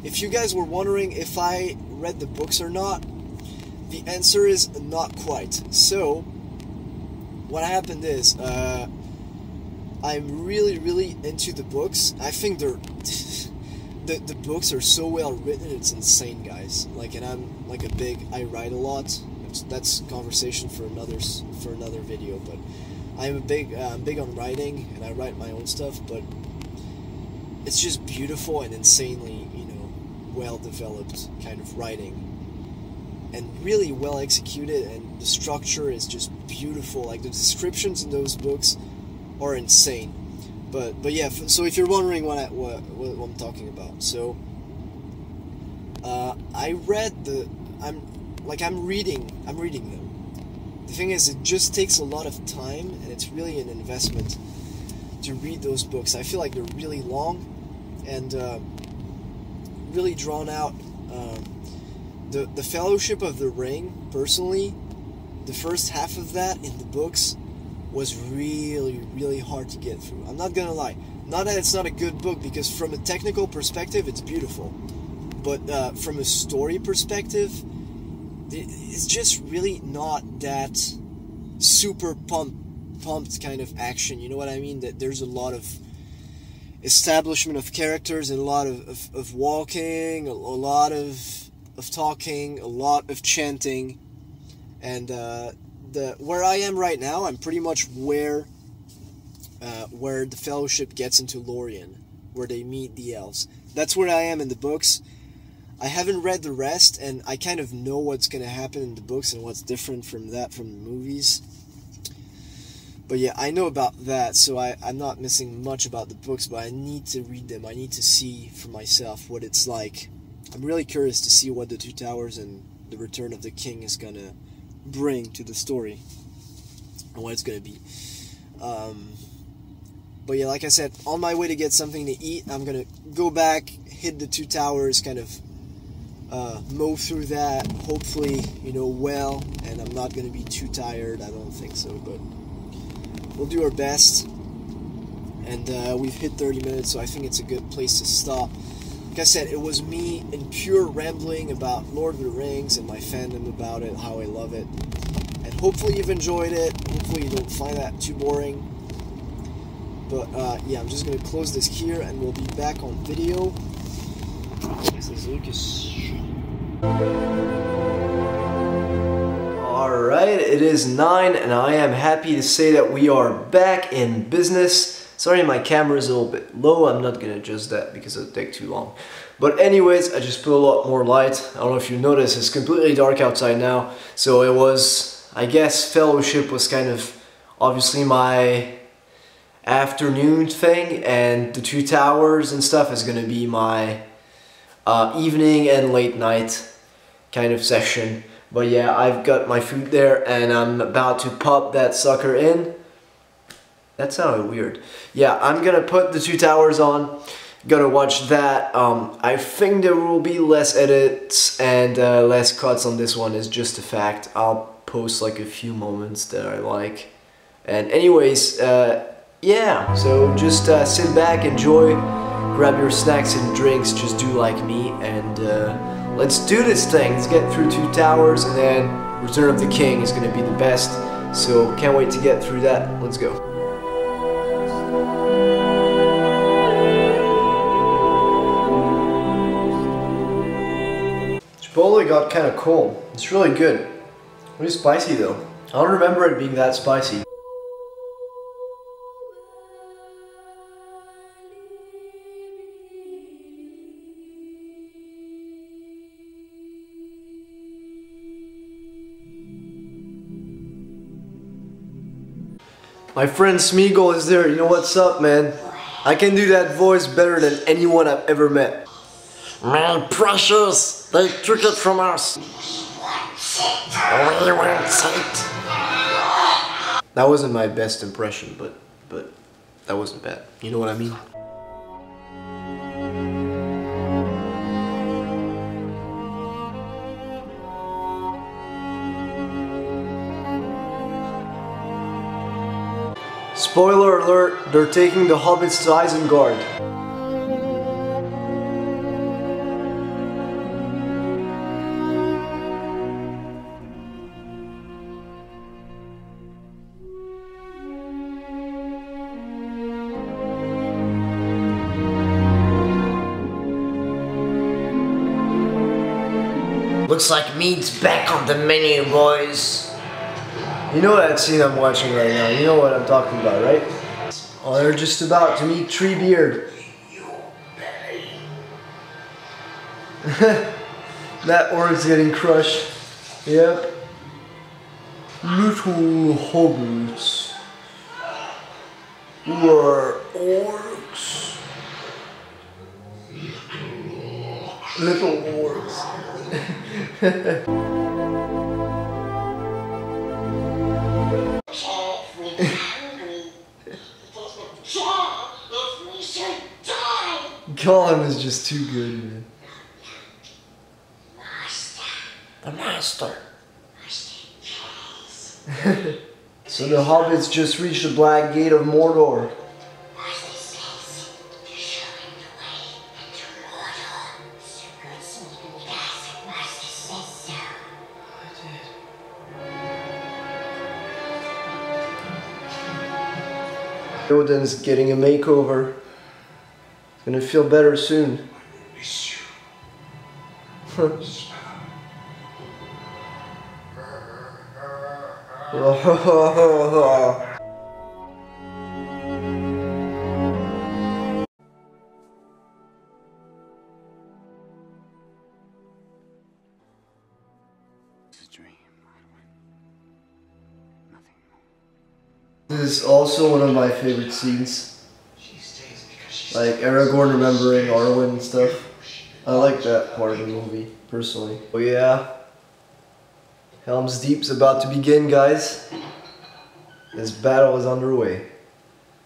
if you guys were wondering if I read the books or not, the answer is not quite. So what happened is, I'm really into the books. I think they're the books are so well written, it's insane, guys. Like, and I'm like I write a lot. That's conversation for another video, but I'm big on writing, and I write my own stuff, but it's just beautiful and insanely, you know, well developed kind of writing, and really well executed, and the structure is just beautiful. Like, the descriptions in those books are insane. But yeah, so if you're wondering what I'm talking about, so I read I'm reading them. The thing is, it just takes a lot of time, and it's really an investment to read those books. I feel like they're really long and really drawn out. The Fellowship of the Ring, personally, the first half of that in the books was really hard to get through. I'm not gonna lie. Not that it's not a good book, because from a technical perspective, it's beautiful. But from a story perspective, it's just really not that super pumped kind of action. You know what I mean? That there's a lot of establishment of characters, and a lot of walking, a lot of talking, a lot of chanting, and where I am right now, I'm pretty much where the Fellowship gets into Lorien, where they meet the elves. That's where I am in the books. I haven't read the rest, and I kind of know what's going to happen in the books and what's different from that from the movies. But yeah, I know about that, so I'm not missing much about the books, but I need to read them. I need to see for myself what it's like. I'm really curious to see what the Two Towers and the Return of the King is going to bring to the story, and what it's going to be. But yeah, like I said, on my way to get something to eat, I'm going to go back, hit the Two Towers, kind of mow through that, hopefully, you know, well, and I'm not going to be too tired. I don't think so, but we'll do our best. And we've hit 30 minutes, so I think it's a good place to stop. Like I said, it was me in pure rambling about Lord of the Rings and my fandom about it, how I love it. And hopefully you've enjoyed it. Hopefully you don't find that too boring. But yeah, I'm just going to close this here, and we'll be back on video. This is Lucas. Alright, it is 9, and I am happy to say that we are back in business. Sorry, my camera is a little bit low. I'm not going to adjust that because it'll take too long. But anyways, I just put a lot more light. I don't know if you noticed, it's completely dark outside now. So it was, I guess, Fellowship was kind of obviously my afternoon thing, and the Two Towers and stuff is going to be my evening and late night kind of session. But yeah, I've got my food there, and I'm about to pop that sucker in. That sounded weird. Yeah, I'm gonna put the Two Towers on, gonna watch that. I think there will be less edits and less cuts on this one, is just a fact. I'll post like a few moments that I like. And anyways, yeah, so just sit back, enjoy, grab your snacks and drinks, just do like me, and let's do this thing. Let's get through Two Towers, and then Return of the King is gonna be the best. So can't wait to get through that. Let's go. Chipotle got kind of cold. It's really good. Really spicy though. I don't remember it being that spicy. My friend Smeagol is there. You know what's up, man? I can do that voice better than anyone I've ever met. My precious, they took it from us. We want it. That wasn't my best impression, but that wasn't bad. You know what I mean? Spoiler alert, they're taking the hobbits to Isengard. Looks like meat's back on the menu, boys. You know that scene I'm watching right now. You know what I'm talking about, right? Oh, they're just about to meet Treebeard. That orc's getting crushed. Yep. Little hobbits. We're orcs. Little orcs. Gollum is just too good, man. The master. So the hobbits just reached the Black Gate of Mordor. Odin's getting a makeover. He's gonna feel better soon. This is also one of my favorite scenes. Like Aragorn remembering Arwen and stuff. I like that part of the movie, personally. Oh yeah. Helm's Deep's about to begin, guys. This battle is underway.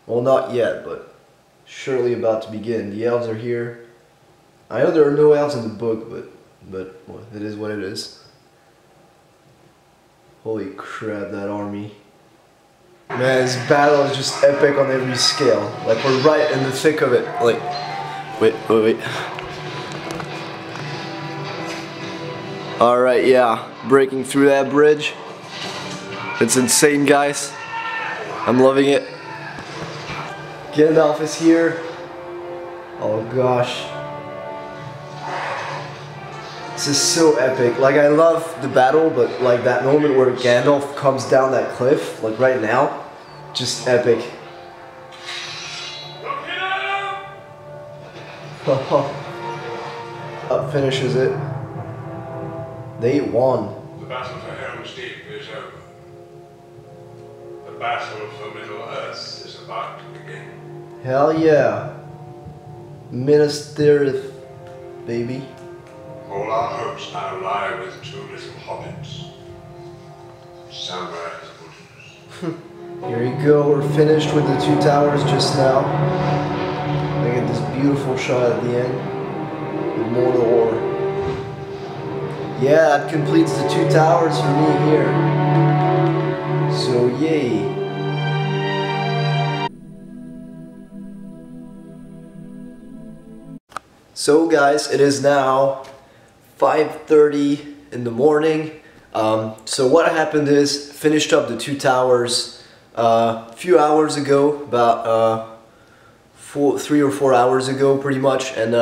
Well, not yet, but surely about to begin. The elves are here. I know there are no elves in the book, but well, it is what it is. Holy crap, that army. Man, this battle is just epic on every scale. Like, we're right in the thick of it. Like, wait. Alright, yeah. Breaking through that bridge. It's insane, guys. I'm loving it. Gandalf is here. Oh gosh. This is so epic. Like, I love the battle, but like that moment where Gandalf comes down that cliff, like right now, just epic. Up finishes it. They won. The battle for Helm's Deep is over. The battle for Middle-earth is about to begin. Hell yeah. Minas Tirith, baby. All our hopes now lie with two little hobbits. Samwise Gamgee. Here we go, we're finished with the two towers just now. Look at this beautiful shot at the end. Mordor. Yeah, that completes the two towers for me here. So yay. So guys, it is now 5:30 in the morning. So what happened is, finished up the two towers a few hours ago, about 3 or 4 hours ago pretty much, and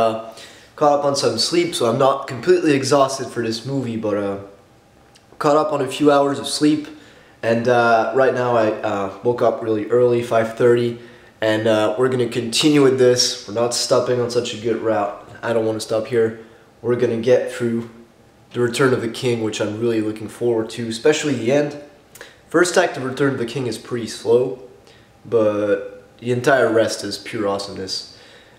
caught up on some sleep, so I'm not completely exhausted for this movie, but caught up on a few hours of sleep, and right now I woke up really early, 5:30, and we're gonna continue with this. We're not stopping on such a good route. I don't want to stop here. We're gonna get through the Return of the King, which I'm really looking forward to, especially the end. First act of Return of the King is pretty slow, but the entire rest is pure awesomeness.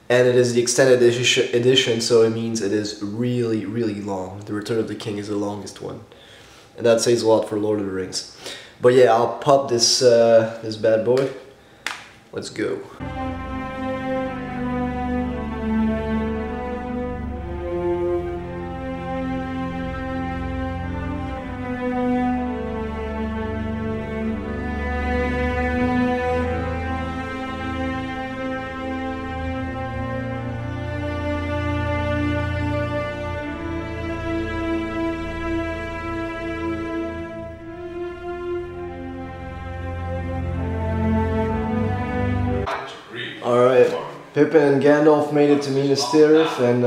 And it is the extended edition, so it means it is really, really long. The Return of the King is the longest one. And that says a lot for Lord of the Rings. But yeah, I'll pop this, this bad boy. Let's go. Alright, Pippin and Gandalf made it to Minas Tirith, and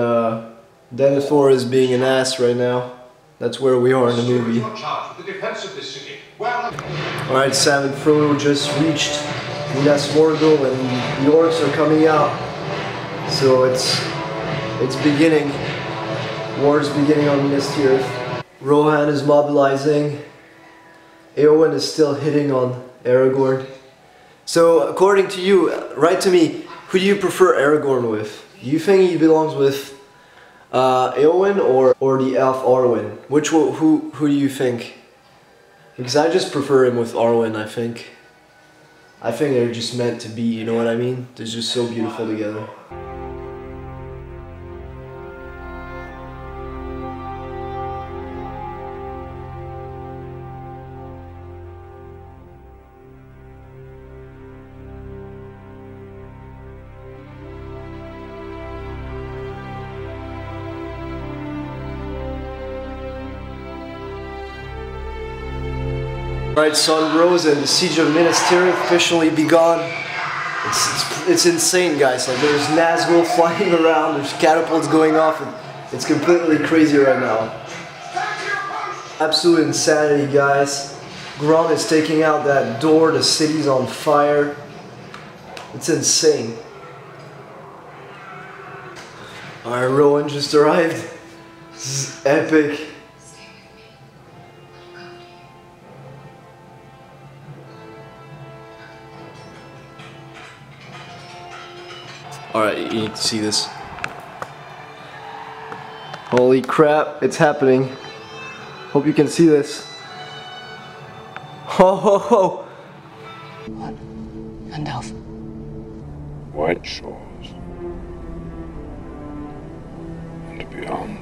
Denethor is being an ass right now. That's where we are in the movie. You're charged with the defense of this city. Well, Alright, Sam and Frodo just reached Mines of Moria and the orcs are coming out. So it's beginning. War is beginning on Minas Tirith. Rohan is mobilizing. Eowyn is still hitting on Aragorn. So according to you, write to me, who do you prefer Aragorn with? Do you think he belongs with Eowyn or the elf Arwen? Who do you think? Because I just prefer him with Arwen, I think. I think they're just meant to be, you know what I mean? They're just so beautiful together. Alright, Sun Rose and the siege of Minas Tirith officially begun. It's insane, guys. Like, there's Nazgul flying around, there's catapults going off, and it's completely crazy right now. Absolute insanity, guys. Gron is taking out that door, the city's on fire. It's insane. Alright, Rowan just arrived. This is epic. Alright, you need to see this. Holy crap, it's happening. Hope you can see this. Ho ho ho! What? Gandalf. White shores and beyond,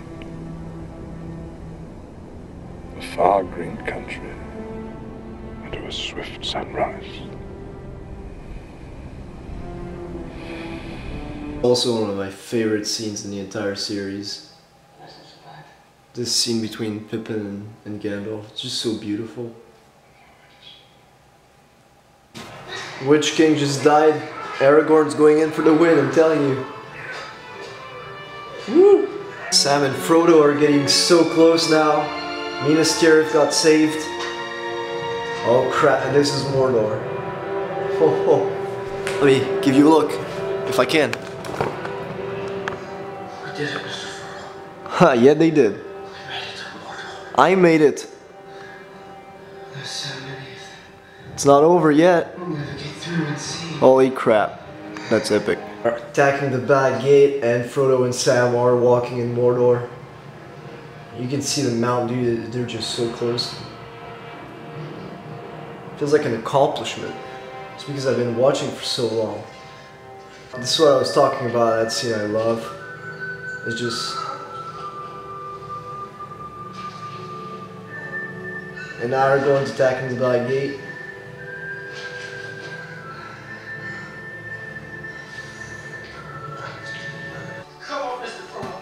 a far green country into a swift sunrise. Also one of my favorite scenes in the entire series. This scene between Pippin and Gandalf. It's just so beautiful. Witch King just died. Aragorn's going in for the win, I'm telling you. Woo! Sam and Frodo are getting so close now. Minas Tirith got saved. Oh crap, and this is Mordor. Ho ho. Let me give you a look, if I can. We did it, Mr. Frodo. Ha, yeah they did. We made it to Mordor. I made it. There's so many of them. It's not over yet. We'll never get through and see. Holy crap. That's epic. Attacking the bad gate, and Frodo and Sam are walking in Mordor. You can see the mountain, dude, they're just so close. Feels like an accomplishment. It's because I've been watching for so long. This is what I was talking about, that scene I love. It's just... And now Aragorn's attacking the bad gate. Come on, Mr. Frodo.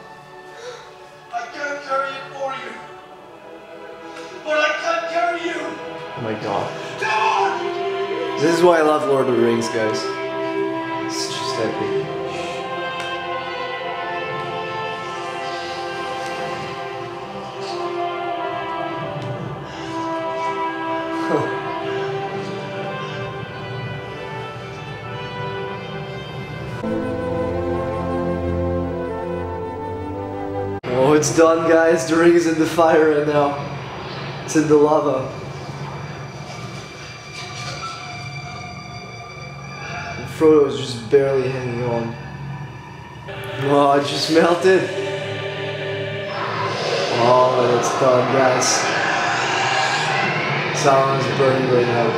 I can't carry it for you. But I can't carry you. Oh my god. Come on! This is why I love Lord of the Rings, guys. It's just epic. Oh, it's done, guys. The ring is in the fire right now. It's in the lava. And Frodo is just barely hanging on. Oh, it just melted. Oh, it's done, guys. Sauron's burning right now.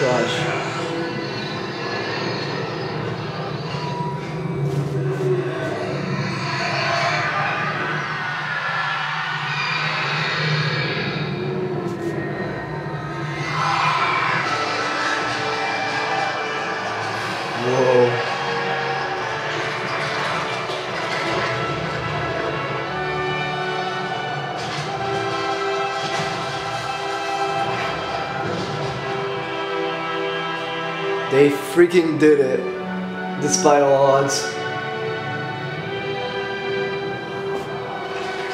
Gosh. Whoa. They freaking did it, despite all odds.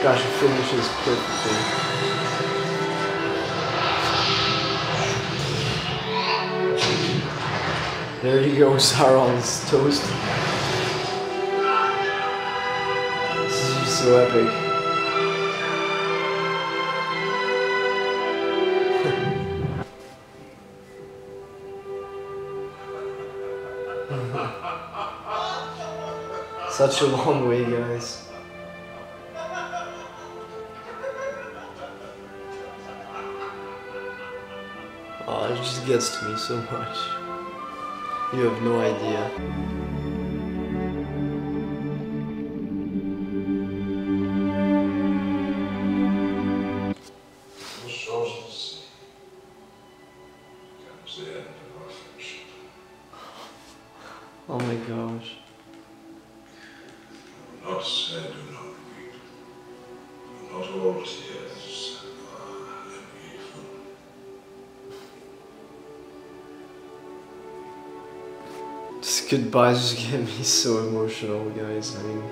Gosh, it finishes perfectly. There you go, Sauron's toast. This is just so epic. Such a long way, guys. Oh, it just gets to me so much. You have no idea. The shores of the sea comes the end of our friendship. Oh my gosh. Do not say, do not weep. For not all tears are evil. Just goodbyes just get me so emotional, guys. I mean,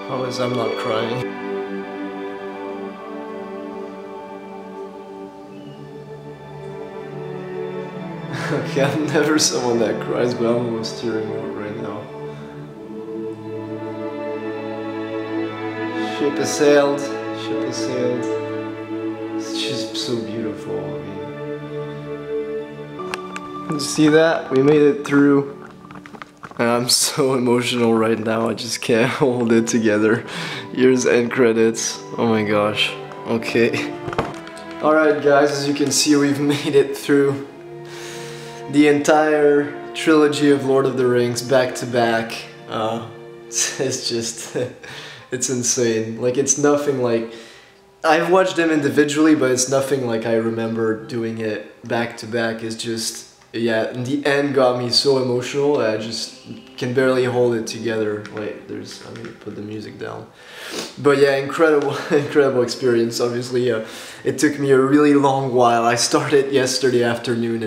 promise I'm not crying. Okay, I'm never someone that cries, but I'm almost tearing up right now. Ship has sailed. Ship has sailed. It's just so beautiful. I mean, you see that? We made it through. And I'm so emotional right now. I just can't hold it together. Year's end credits. Oh my gosh. Okay. Alright guys, as you can see, we've made it through the entire trilogy of Lord of the Rings back to back. It's just, it's insane. Like, it's nothing like, I've watched them individually, but it's nothing like I remember doing it back to back. It's just, yeah, in the end got me so emotional, I just can barely hold it together. Wait, I'm gonna put the music down. But yeah, incredible, incredible experience. Obviously, it took me a really long while. I started yesterday afternoon,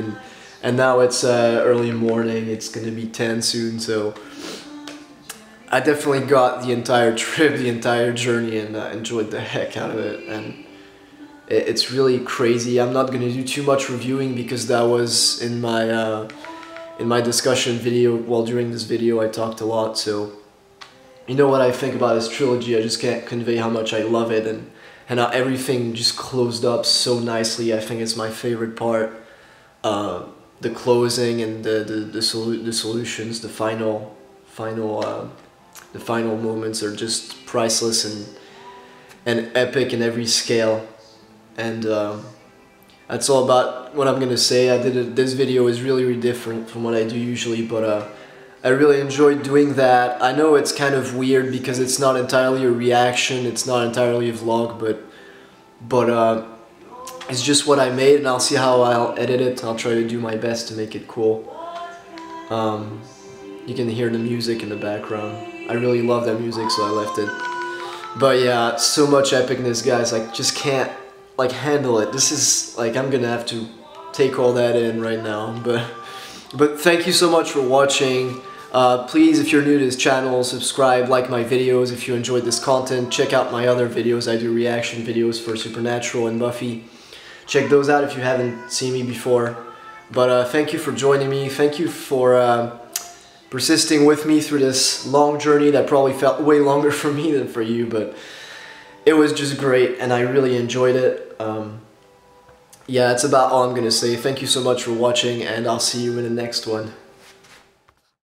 and now it's early morning. It's gonna be 10 soon, so I definitely got the entire trip, the entire journey, and enjoyed the heck out of it. And it's really crazy. I'm not gonna do too much reviewing because that was in my discussion video. Well, during this video I talked a lot, so you know what I think about this trilogy. I just can't convey how much I love it, and how everything just closed up so nicely. I think it's my favorite part. The closing and the solutions, the final moments are just priceless and epic in every scale. And that's all about what I'm gonna say. This video is really different from what I do usually, but I really enjoyed doing that. I know it's kind of weird because it's not entirely a reaction, it's not entirely a vlog, but it's just what I made, and I'll see how I'll edit it. I'll try to do my best to make it cool. You can hear the music in the background. I really love that music, so I left it. But yeah, so much epicness, guys. I just can't like handle it. This is like, I'm gonna have to take all that in right now. But thank you so much for watching. Please, if you're new to this channel, subscribe, like my videos. If you enjoyed this content, check out my other videos. I do reaction videos for Supernatural and Buffy. Check those out if you haven't seen me before. But thank you for joining me. Thank you for persisting with me through this long journey that probably felt way longer for me than for you, but it was just great and I really enjoyed it. Yeah, that's about all I'm gonna say. Thank you so much for watching, and I'll see you in the next one.